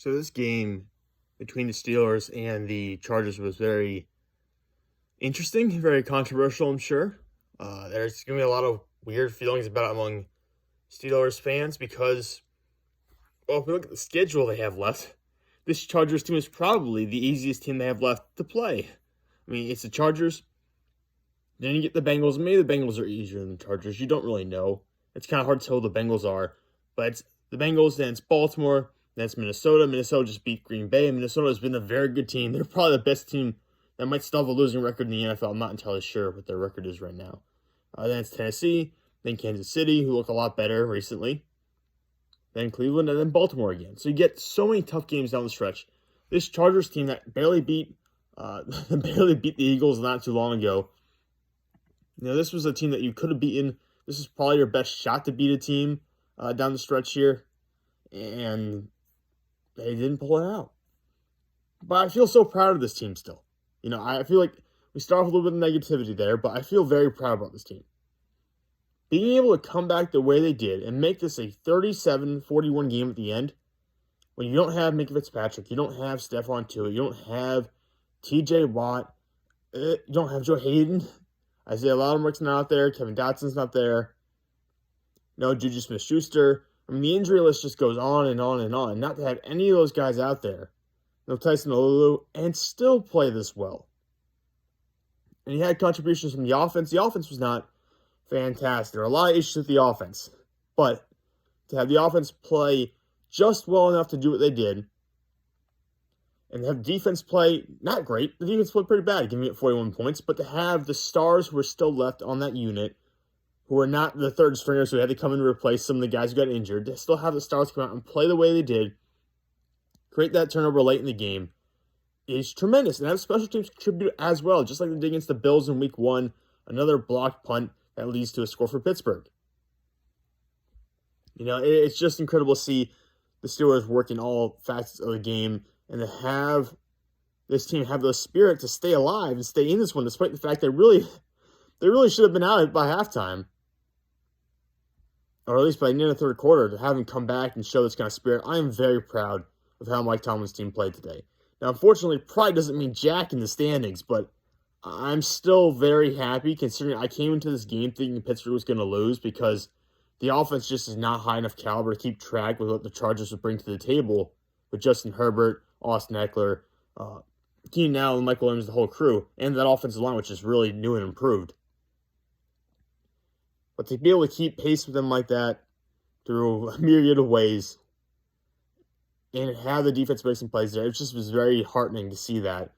So this game between the Steelers and the Chargers was very interesting, very controversial, I'm sure. There's going to be a lot of weird feelings about it among Steelers fans because, well, if we look at the schedule they have left, this Chargers team is probably the easiest team they have left to play. I mean, it's the Chargers. Then you get the Bengals. Maybe the Bengals are easier than the Chargers. You don't really know. It's kind of hard to tell who the Bengals are. But it's the Bengals, then it's Baltimore, then it's Minnesota. Minnesota just beat Green Bay, and Minnesota has been a very good team. They're probably the best team that might still have a losing record in the NFL. I'm not entirely sure what their record is right now. Then it's Tennessee, then Kansas City, who look a lot better recently. Then Cleveland, and then Baltimore again. So you get so many tough games down the stretch. This Chargers team that barely beat the Eagles not too long ago. You know, this was a team that you could have beaten. This is probably your best shot to beat a team down the stretch here. And they didn't pull it out. But I feel so proud of this team still. You know, I feel like we start with a little bit of negativity there, but I feel very proud about this team. Being able to come back the way they did and make this a 37-41 game at the end, when you don't have Minka Fitzpatrick, you don't have Stephon Tuitt, you don't have TJ Watt, you don't have Joe Hayden, Isaiah Loudermilk's not out there, Kevin Dotson's not there, no Juju Smith-Schuster. I mean, the injury list just goes on and on and on. Not to have any of those guys out there, no Tyson Olulu, and still play this well. And he had contributions from the offense. The offense was not fantastic. There are a lot of issues with the offense. But to have the offense play just well enough to do what they did, and have defense play not great. The defense played pretty bad, giving it 41 points. But to have the stars who are still left on that unit, who are not the third stringers who had to come in and replace some of the guys who got injured, to still have the stars come out and play the way they did, create that turnover late in the game, is tremendous. And have special teams contribute as well, just like they did against the Bills in Week 1, another blocked punt that leads to a score for Pittsburgh. You know, it's just incredible to see the Steelers work in all facets of the game and to have this team have the spirit to stay alive and stay in this one, despite the fact they really should have been out by halftime, or at least by the end of the third quarter, to have them come back and show this kind of spirit. I am very proud of how Mike Tomlin's team played today. Now, unfortunately, pride doesn't mean jack in the standings, but I'm still very happy considering I came into this game thinking Pittsburgh was going to lose because the offense just is not high enough caliber to keep track with what the Chargers would bring to the table with Justin Herbert, Austin Eckler, Keenan Allen, Michael Williams, the whole crew, and that offensive line, which is really new and improved. But to be able to keep pace with them like that through a myriad of ways and have the defense make some plays there, it just was very heartening to see that.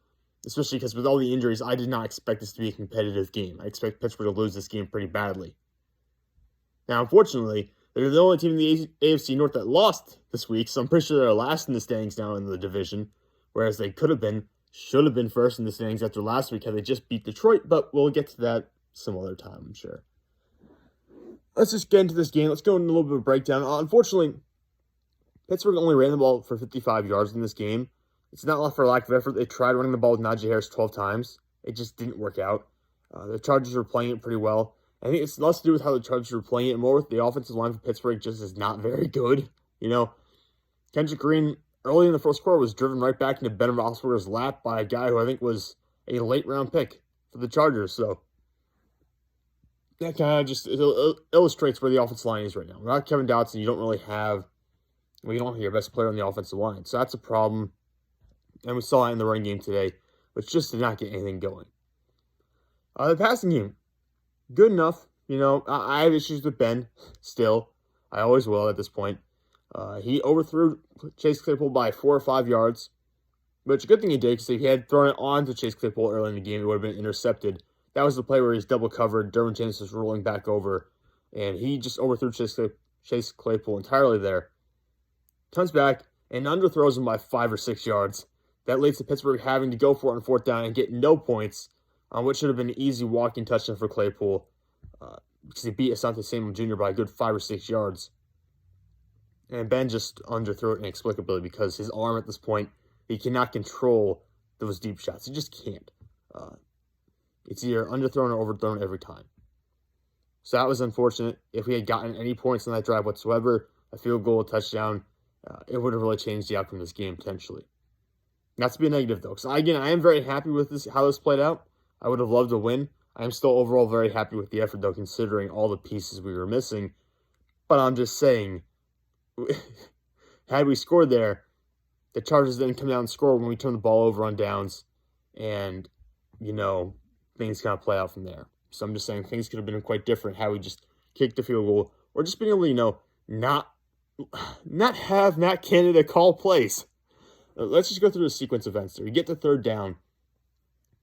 Especially because with all the injuries, I did not expect this to be a competitive game. I expect Pittsburgh to lose this game pretty badly. Now, unfortunately, they're the only team in the AFC North that lost this week, so I'm pretty sure they're last in the standings now in the division, whereas they should have been first in the standings after last week had they just beat Detroit, but we'll get to that some other time, I'm sure. Let's just get into this game. Let's go into a little bit of a breakdown. Unfortunately, Pittsburgh only ran the ball for 55 yards in this game. It's not for lack of effort. They tried running the ball with Najee Harris 12 times. It just didn't work out. The Chargers were playing it pretty well. I think it's less to do with how the Chargers were playing it, more with the offensive line for Pittsburgh just is not very good. You know, Kendrick Green early in the first quarter was driven right back into Ben Roethlisberger's lap by a guy who I think was a late-round pick for the Chargers. So that kind of just illustrates where the offensive line is right now. Without Kevin Dotson, you don't really have, you don't have your best player on the offensive line. So that's a problem. And we saw that in the running game today, which just did not get anything going. The passing game, good enough. You know, I have issues with Ben still. I always will at this point. He overthrew Chase Claypool by 4 or 5 yards, which a good thing he did because if he had thrown it on to Chase Claypool early in the game, it would have been intercepted. That was the play where he's double covered. Derwin James was rolling back over, and he just overthrew Chase Claypool entirely there. Comes back and underthrows him by 5 or 6 yards. That leads to Pittsburgh having to go for it on fourth down and get no points on what should have been an easy walking touchdown for Claypool because he beat Asante Samuel Jr. by a good 5 or 6 yards. And Ben just underthrew it inexplicably because his arm at this point, he cannot control those deep shots. He just can't. It's either underthrown or overthrown every time. So that was unfortunate. If we had gotten any points on that drive whatsoever, a field goal, a touchdown, it would have really changed the outcome of this game potentially. Not to be a negative though, because again, I am very happy with how this played out. I would have loved to win. I am still overall very happy with the effort though, considering all the pieces we were missing. But I'm just saying, had we scored there, the Chargers didn't come down and score when we turned the ball over on downs, and things kind of play out from there. So I'm just saying things could have been quite different had we just kicked the field goal, or just been able to, not have Matt Canada call plays. Let's just go through the sequence of events there. You get to third down.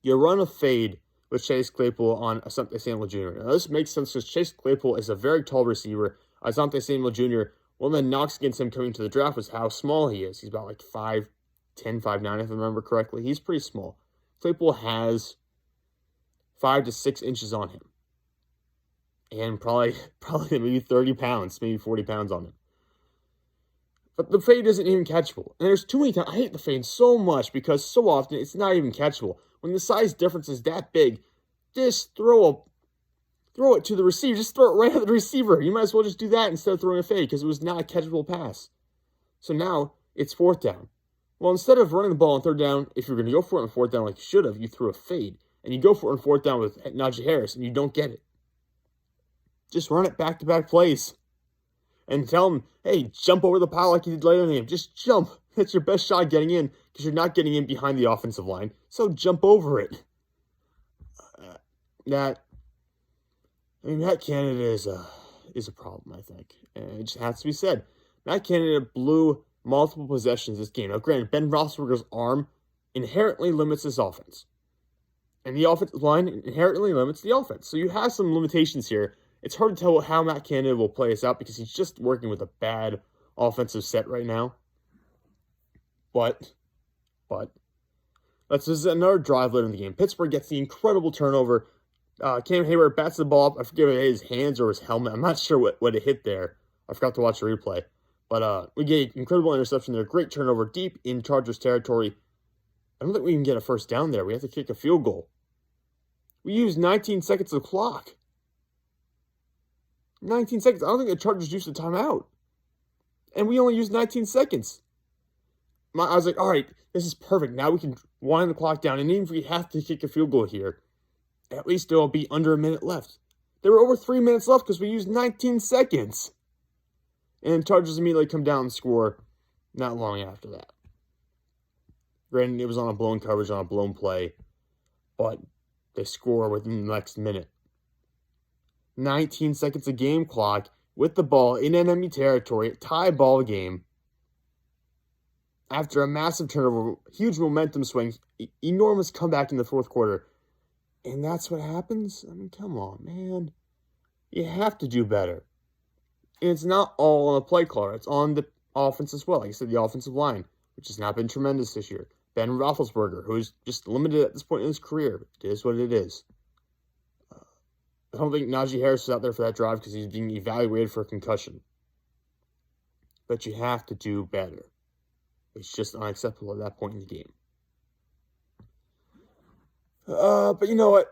You run a fade with Chase Claypool on Asante Samuel Jr. Now, this makes sense because Chase Claypool is a very tall receiver. Asante Samuel Jr., one of the knocks against him coming to the draft was how small he is. He's about like 5'10", 5'9", if I remember correctly. He's pretty small. Claypool has 5 to 6 inches on him. And probably maybe 30 pounds, maybe 40 pounds on him. But the fade isn't even catchable. And there's too many times. I hate the fade so much because so often it's not even catchable. When the size difference is that big, just throw it to the receiver. Just throw it right at the receiver. You might as well just do that instead of throwing a fade because it was not a catchable pass. So now it's fourth down. Well, instead of running the ball on third down, if you're going to go for it on fourth down like you should have, you threw a fade. And you go for it on fourth down with Najee Harris and you don't get it. Just run it back-to-back plays. And tell him, hey, jump over the pile like you did later in the game. Just jump. That's your best shot getting in because you're not getting in behind the offensive line. So jump over it. Matt Canada is a problem, I think. And it just has to be said. Matt Canada blew multiple possessions this game. Now, granted, Ben Roethlisberger's arm inherently limits this offense. And the offensive line inherently limits the offense. So you have some limitations here. It's hard to tell how Matt Canada will play us out because he's just working with a bad offensive set right now. But this is another drive later in the game. Pittsburgh gets the incredible turnover. Cam Hayward bats the ball up. I forget if it hit his hands or his helmet. I'm not sure what it hit there. I forgot to watch the replay. But we get an incredible interception there. Great turnover deep in Chargers territory. I don't think we can get a first down there. We have to kick a field goal. We used 19 seconds of the clock. 19 seconds. I don't think the Chargers used the timeout. And we only used 19 seconds. I was like, all right, this is perfect. Now we can wind the clock down. And even if we have to kick a field goal here, at least there will be under a minute left. There were over 3 minutes left because we used 19 seconds. And Chargers immediately come down and score not long after that. Granted, it was on a blown coverage, on a blown play. But they score within the next minute. 19 seconds of game clock with the ball in enemy territory, tie ball game. After a massive turnover, huge momentum swing, enormous comeback in the fourth quarter. And that's what happens? I mean, come on, man. You have to do better. And it's not all on the play caller. It's on the offense as well. Like I said, the offensive line, which has not been tremendous this year. Ben Roethlisberger, who is just limited at this point in his career. It is what it is. I don't think Najee Harris is out there for that drive because he's being evaluated for a concussion. But you have to do better. It's just unacceptable at that point in the game. But you know what?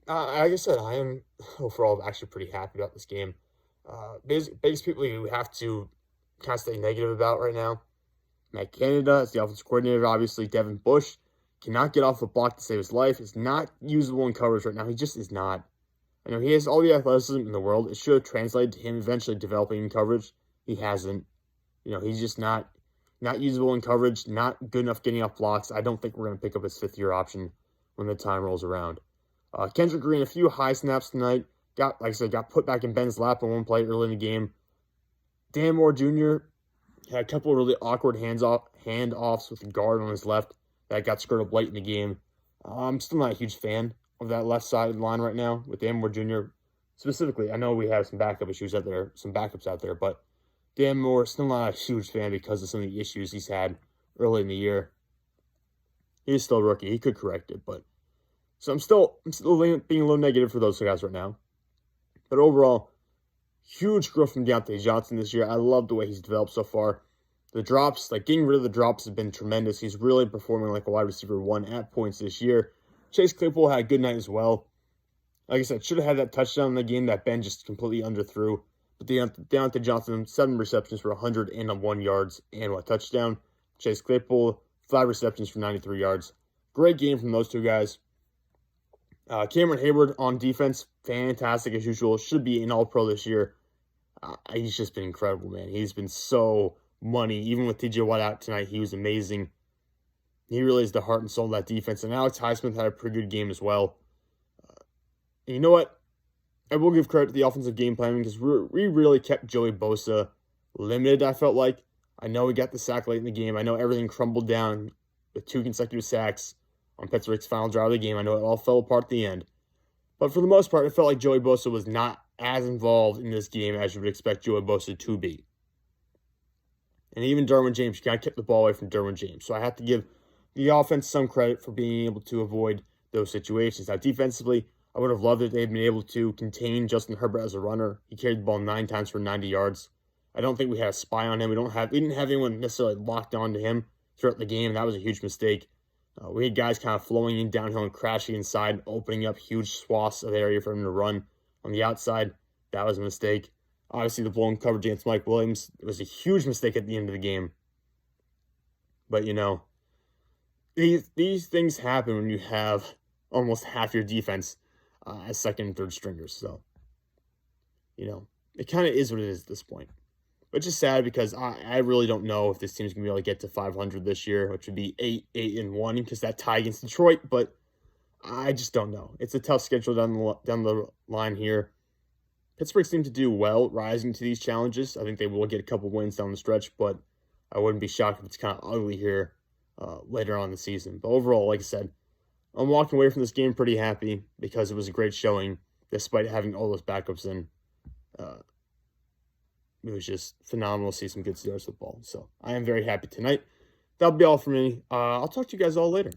Like I said, I am overall actually pretty happy about this game. Biggest people you have to kind of stay negative about right now. Matt Canada is the offensive coordinator, obviously. Devin Bush cannot get off the block to save his life. Is not usable in coverage right now. He just is not. I know he has all the athleticism in the world. It should have translated to him eventually developing in coverage. He hasn't. He's just not usable in coverage, not good enough getting off blocks. I don't think we're going to pick up his fifth-year option when the time rolls around. Kendrick Green, a few high snaps tonight. Got put back in Ben's lap on one play early in the game. Dan Moore Jr. had a couple of really awkward handoffs with the guard on his left that got screwed up late in the game. I'm still not a huge fan of that left side line right now with Dan Moore Jr. Specifically, I know we have some backup issues out there, some backups out there, but Dan Moore, still not a huge fan because of some of the issues he's had early in the year. He's still a rookie. He could correct it, but so I'm still being a little negative for those guys right now. But overall, huge growth from Deontay Johnson this year. I love the way he's developed so far. The drops, getting rid of the drops has been tremendous. He's really performing like a wide receiver one at points this year. Chase Claypool had a good night as well. Like I said, should have had that touchdown in the game that Ben just completely underthrew. But Deontay Johnson, 7 receptions for 101 yards and a touchdown. Chase Claypool, 5 receptions for 93 yards. Great game from those two guys. Cameron Hayward on defense, fantastic as usual. Should be an All-Pro this year. He's just been incredible, man. He's been so money. Even with TJ Watt out tonight, he was amazing. He really is the heart and soul of that defense. And Alex Highsmith had a pretty good game as well. And you know what? I will give credit to the offensive game planning because we really kept Joey Bosa limited, I felt like. I know we got the sack late in the game. I know everything crumbled down with 2 consecutive sacks on Pittsburgh's final drive of the game. I know it all fell apart at the end. But for the most part, it felt like Joey Bosa was not as involved in this game as you would expect Joey Bosa to be. And even Derwin James, you kind of kept the ball away from Derwin James. So I have to give the offense some credit for being able to avoid those situations. Now, defensively, I would have loved if they had been able to contain Justin Herbert as a runner. He carried the ball 9 times for 90 yards. I don't think we had a spy on him. We didn't have anyone necessarily locked onto him throughout the game. That was a huge mistake. We had guys kind of flowing in downhill and crashing inside, opening up huge swaths of area for him to run on the outside. That was a mistake. Obviously, the blown coverage against Mike Williams, it was a huge mistake at the end of the game. But, you know, these things happen when you have almost half your defense as second and third stringers. So, you know, it kind of is what it is at this point. Which is sad because I really don't know if this team's going to be able to get to 500 this year, which would be 8-1, because that tie against Detroit, but I just don't know. It's a tough schedule down the line here. Pittsburgh seemed to do well rising to these challenges. I think they will get a couple wins down the stretch, but I wouldn't be shocked if it's kind of ugly here later on in the season. But overall, like I said, I'm walking away from this game pretty happy because it was a great showing, despite having all those backups in. It was just phenomenal to see some good Steelers football. So I am very happy tonight. That'll be all for me. I'll talk to you guys all later.